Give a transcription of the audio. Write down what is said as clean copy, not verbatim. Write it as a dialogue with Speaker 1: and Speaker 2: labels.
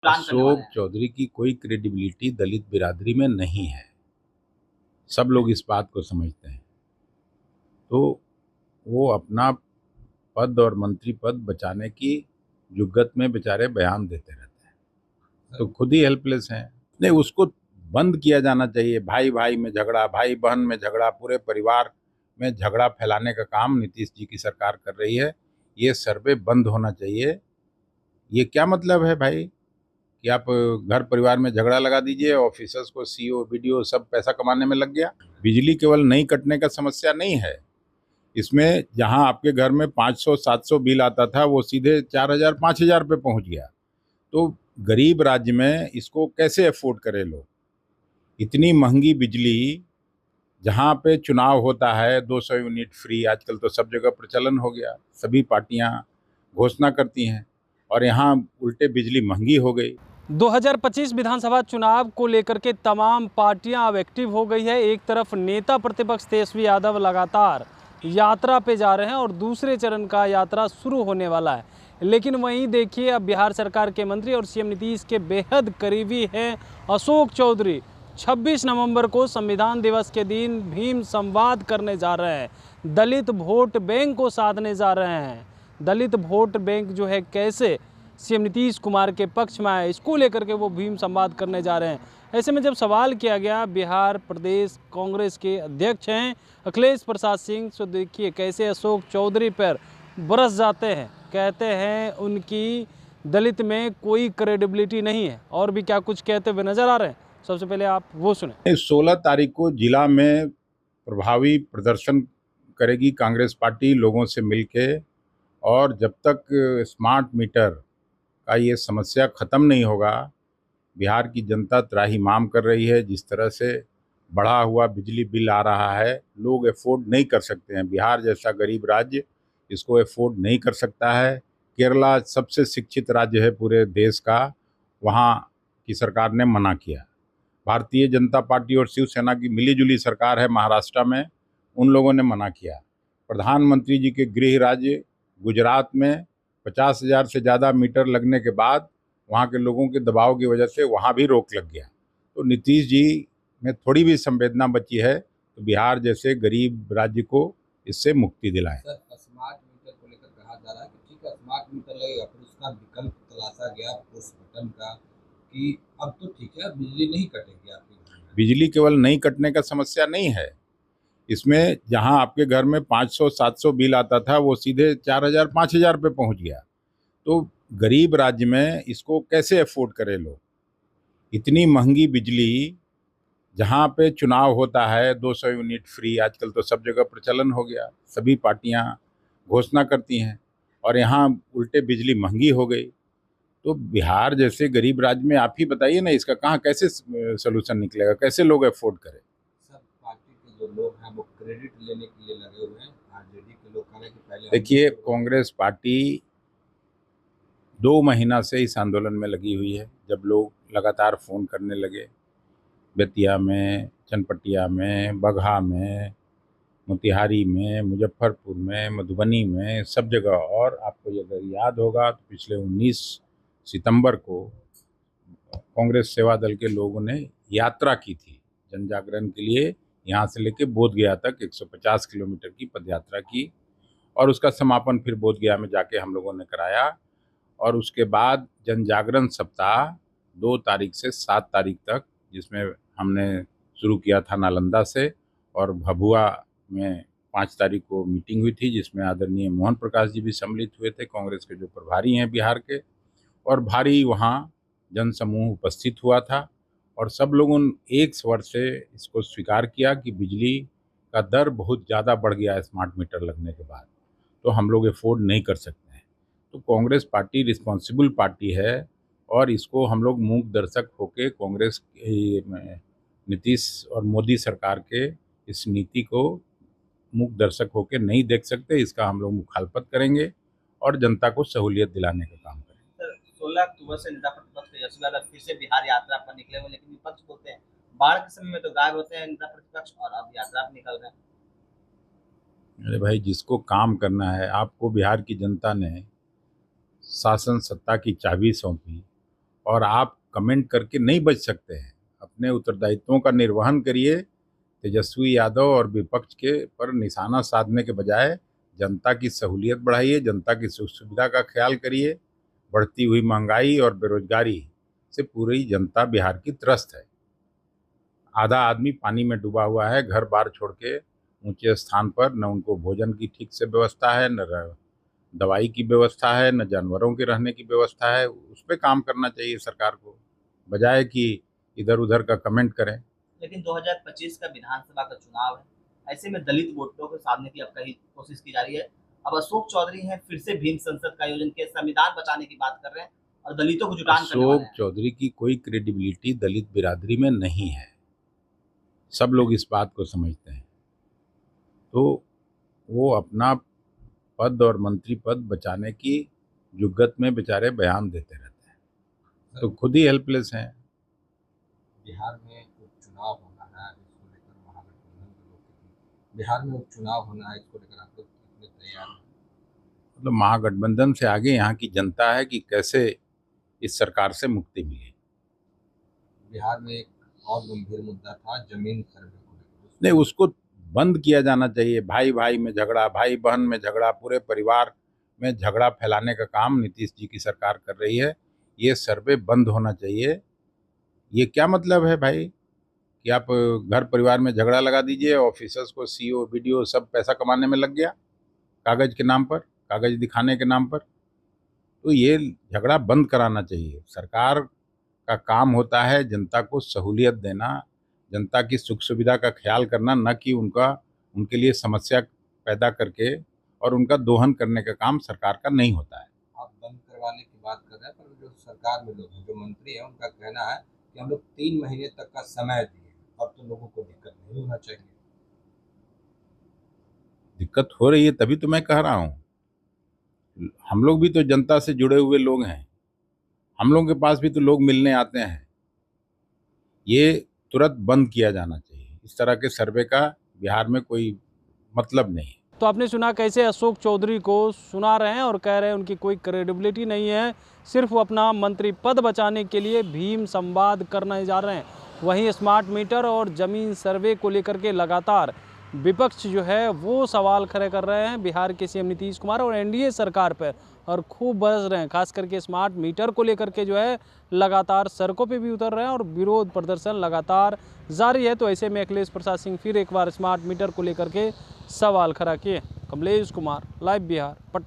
Speaker 1: अशोक चौधरी की कोई क्रेडिबिलिटी दलित बिरादरी में नहीं है। सब लोग इस बात को समझते हैं। तो वो अपना पद और मंत्री पद बचाने की जुग्गत में बेचारे बयान देते रहते हैं, तो खुद ही हेल्पलेस हैं। नहीं, उसको बंद किया जाना चाहिए। भाई भाई में झगड़ा, भाई बहन में झगड़ा, पूरे परिवार में झगड़ा फैलाने का काम नीतीश जी की सरकार कर रही है। ये सर्वे बंद होना चाहिए। ये क्या मतलब है भाई कि आप घर परिवार में झगड़ा लगा दीजिए, ऑफिसर्स को सीईओ बीडीओ सब पैसा कमाने में लग गया। बिजली केवल नहीं कटने का समस्या नहीं है, इसमें जहां आपके घर में 500-700 बिल आता था वो सीधे 4,000-5,000 पे पहुंच गया। तो गरीब राज्य में इसको कैसे अफोर्ड करें लोग? इतनी महंगी बिजली, जहां पे चुनाव होता है 200 यूनिट फ्री, आजकल तो सब जगह प्रचलन हो गया, सभी पार्टियां घोषणा करती हैं, और यहाँ उल्टे बिजली महंगी हो गई।
Speaker 2: 2025 विधानसभा चुनाव को लेकर के तमाम पार्टियां अब एक्टिव हो गई है। एक तरफ नेता प्रतिपक्ष तेजस्वी यादव लगातार यात्रा पे जा रहे हैं और दूसरे चरण का यात्रा शुरू होने वाला है। लेकिन वहीं देखिए, अब बिहार सरकार के मंत्री और सीएम नीतीश के बेहद करीबी हैं अशोक चौधरी 26 नवंबर को संविधान दिवस के दिन भीम संवाद करने जा रहे हैं। दलित वोट बैंक को साधने जा रहे हैं। दलित वोट बैंक जो है कैसे सीएम नीतीश कुमार के पक्ष में आए, इसको लेकर के वो भीम संवाद करने जा रहे हैं। ऐसे में जब सवाल किया गया, बिहार प्रदेश कांग्रेस के अध्यक्ष हैं अखिलेश प्रसाद सिंह, तो देखिए कैसे अशोक चौधरी पर बरस जाते हैं। कहते हैं उनकी दलित में कोई क्रेडिबिलिटी नहीं है, और भी क्या कुछ कहते हुए नजर आ रहे हैं। सबसे पहले आप वो सुने।
Speaker 1: 16 तारीख को जिला में प्रभावी प्रदर्शन करेगी कांग्रेस पार्टी लोगों से मिलके, और जब तक स्मार्ट मीटर का ये समस्या खत्म नहीं होगा, बिहार की जनता त्राहिमाम कर रही है। जिस तरह से बढ़ा हुआ बिजली बिल आ रहा है, लोग अफोर्ड नहीं कर सकते हैं। बिहार जैसा गरीब राज्य इसको अफोर्ड नहीं कर सकता है। केरला सबसे शिक्षित राज्य है पूरे देश का, वहाँ की सरकार ने मना किया। भारतीय जनता पार्टी और शिवसेना की मिलीजुली सरकार है महाराष्ट्र में, उन लोगों ने मना किया। प्रधानमंत्री जी के गृह राज्य गुजरात में 50,000 से ज़्यादा मीटर लगने के बाद वहाँ के लोगों के दबाव की वजह से वहाँ भी रोक लग गया। तो नीतीश जी में थोड़ी भी संवेदना बची है तो बिहार जैसे गरीब राज्य को इससे मुक्ति दिलाएं।
Speaker 3: सर, स्मार्ट मीटर को लेकर कहा जा रहा है कि ठीक है स्मार्ट मीटर लगेगा, फिर उसका विकल्प तलाशा गया पुश बटन का कि अब तो ठीक है बिजली नहीं कटेगी आपके घर में।
Speaker 1: बिजली केवल नहीं कटने का समस्या नहीं है, इसमें जहां आपके घर में 500-700 बिल आता था वो सीधे 4,000-5,000 पे पहुंच गया। तो गरीब राज्य में इसको कैसे अफोर्ड करें लोग? इतनी महंगी बिजली, जहां पे चुनाव होता है 200 यूनिट फ्री, आजकल तो सब जगह प्रचलन हो गया, सभी पार्टियां घोषणा करती हैं, और यहाँ उल्टे बिजली महंगी हो गई। तो बिहार जैसे गरीब राज्य में आप ही बताइए ना, इसका कहाँ कैसे सोल्यूशन निकलेगा? कैसे लोग अफोर्ड करें?
Speaker 3: सर, पार्टी के जो लोग हैं वो क्रेडिट लेने के लिए लगे हुए हैं। आरजेडी के लोग कह रहे हैं कि पहले
Speaker 1: देखिए, कांग्रेस पार्टी 2 महीना से इस आंदोलन में लगी हुई है। जब लोग लगातार फ़ोन करने लगे, बेतिया में, चनपटिया में, बगहा में, मोतिहारी में, मुजफ्फरपुर में, मधुबनी में, सब जगह। और आपको अगर याद होगा तो पिछले 19 सितंबर को कांग्रेस सेवा दल के लोगों ने यात्रा की थी जन जागरण के लिए, यहाँ से लेके बोधगया तक 150 किलोमीटर की पदयात्रा की, और उसका समापन फिर बोधगया में जाके हम लोगों ने कराया। और उसके बाद जन जागरण सप्ताह 2 तारीख से 7 तारीख तक, जिसमें हमने शुरू किया था नालंदा से, और भभुआ में 5 तारीख को मीटिंग हुई थी जिसमें आदरणीय मोहन प्रकाश जी भी सम्मिलित हुए थे, कांग्रेस के जो प्रभारी हैं बिहार के। और भारी वहाँ जनसमूह उपस्थित हुआ था, और सब लोगों ने एक स्वर से इसको स्वीकार किया कि बिजली का दर बहुत ज़्यादा बढ़ गया है स्मार्ट मीटर लगने के बाद, तो हम लोग अफोर्ड नहीं कर सकते हैं। तो कांग्रेस पार्टी रिस्पॉन्सिबल पार्टी है, और इसको हम लोग मूक दर्शक होके कांग्रेस नीतीश और मोदी सरकार के इस नीति को मूक दर्शक होके नहीं देख सकते। इसका हम लोग मुखालफत करेंगे और जनता को सहूलियत दिलाने का काम करेंगे।
Speaker 4: 16 अक्टूबर से नेता प्रतिपक्ष तेजस्वी यादव फिर से बिहार यात्रा पर निकले हुए, लेकिन विपक्ष बोलते हैं बाढ़ के समय में तो गायब होते हैं नेता प्रतिपक्ष, और अब यात्रा पर निकल रहे हैं।
Speaker 1: अरे भाई, जिसको काम करना है, आपको बिहार की जनता ने शासन सत्ता की चाबी सौंपी, और आप कमेंट करके नहीं बच सकते हैं। अपने उत्तरदायित्वों का निर्वहन करिए। तेजस्वी यादव और विपक्ष के पर निशाना साधने के बजाय जनता की सहूलियत बढ़ाइए, जनता की सुख सुविधा का ख्याल करिए। बढ़ती हुई महंगाई और बेरोजगारी से पूरी जनता बिहार की त्रस्त है। आधा आदमी पानी में डूबा हुआ है, घर बार छोड़ के ऊंचे स्थान पर। न उनको भोजन की ठीक से व्यवस्था है, न दवाई की व्यवस्था है, न जानवरों के रहने की व्यवस्था है। उस पर काम करना चाहिए सरकार को, बजाय कि इधर उधर का कमेंट करें।
Speaker 4: लेकिन 2025 का विधानसभा का चुनाव है, ऐसे में दलित वोटरों को साधने की अब कहीं कोशिश की जा रही है। अब अशोक चौधरी हैं, फिर से भीम संसद का आयोजन के संविधान बचाने की बात कर रहे हैं और दलितों को जुटान करने वाले
Speaker 1: अशोक
Speaker 4: हैं।
Speaker 1: चौधरी की कोई क्रेडिबिलिटी दलित बिरादरी में नहीं है, सब लोग इस बात को समझते हैं। तो वो अपना पद और मंत्री पद बचाने की जुग्गत में बेचारे बयान देते रहते हैं, तो खुद ही हेल्पलेस हैं।
Speaker 3: बिहार में उपचुनाव होना है, इसको लेकर महागठबंधन के लोग बिहार में उपचुनाव होना है, इसको लेकर आप लोग कितने तैयार हैं?
Speaker 1: मतलब महागठबंधन से आगे यहाँ की जनता है कि कैसे इस सरकार से मुक्ति मिले।
Speaker 3: बिहार में एक और गंभीर मुद्दा था जमीन सर्वे को लेकर।
Speaker 1: नहीं, उसको बंद किया जाना चाहिए। भाई भाई में झगड़ा, भाई बहन में झगड़ा, पूरे परिवार में झगड़ा फैलाने का काम नीतीश जी की सरकार कर रही है। ये सर्वे बंद होना चाहिए। ये क्या मतलब है भाई कि आप घर परिवार में झगड़ा लगा दीजिए, ऑफिसर्स को सीओ बीडीओ सब पैसा कमाने में लग गया, कागज के नाम पर, कागज दिखाने के नाम पर। तो ये झगड़ा बंद कराना चाहिए। सरकार का काम होता है जनता को सहूलियत देना, जनता की सुख सुविधा का ख्याल करना, न कि उनके लिए समस्या पैदा करके और उनका दोहन करने का काम सरकार का नहीं होता है।
Speaker 3: आप बंद करवाने की बात कर रहे हैं, पर जो सरकार में लोग हैं, जो मंत्री हैं, उनका कहना है कि हम लोग 3 महीने तक का समय दिए, अब तो लोगों को दिक्कत नहीं होना चाहिए।
Speaker 1: दिक्कत हो रही है तभी तो मैं कह रहा हूँ। हम लोग भी तो जनता से जुड़े हुए लोग हैं, हम लोगों के पास भी तो लोग मिलने आते हैं। ये तुरंत बंद किया जाना चाहिए। इस तरह के सर्वे का बिहार में कोई मतलब नहीं।
Speaker 2: तो आपने सुना कैसे अशोक चौधरी को सुना रहे हैं और कह रहे हैं उनकी कोई क्रेडिबिलिटी नहीं है, सिर्फ वो अपना मंत्री पद बचाने के लिए भीम संवाद करने जा रहे हैं। वहीं स्मार्ट मीटर और ज़मीन सर्वे को लेकर के लगातार विपक्ष जो है वो सवाल खड़े कर रहे हैं बिहार के सीएम नीतीश कुमार और एनडीए सरकार पर, और खूब बरस रहे हैं। खास करके स्मार्ट मीटर को लेकर के जो है लगातार सड़कों पे भी उतर रहे हैं और विरोध प्रदर्शन लगातार जारी है। तो ऐसे में अखिलेश प्रसाद सिंह फिर एक बार स्मार्ट मीटर को लेकर के सवाल खड़ा किए। कमलेश कुमार, लाइव बिहार, पटना।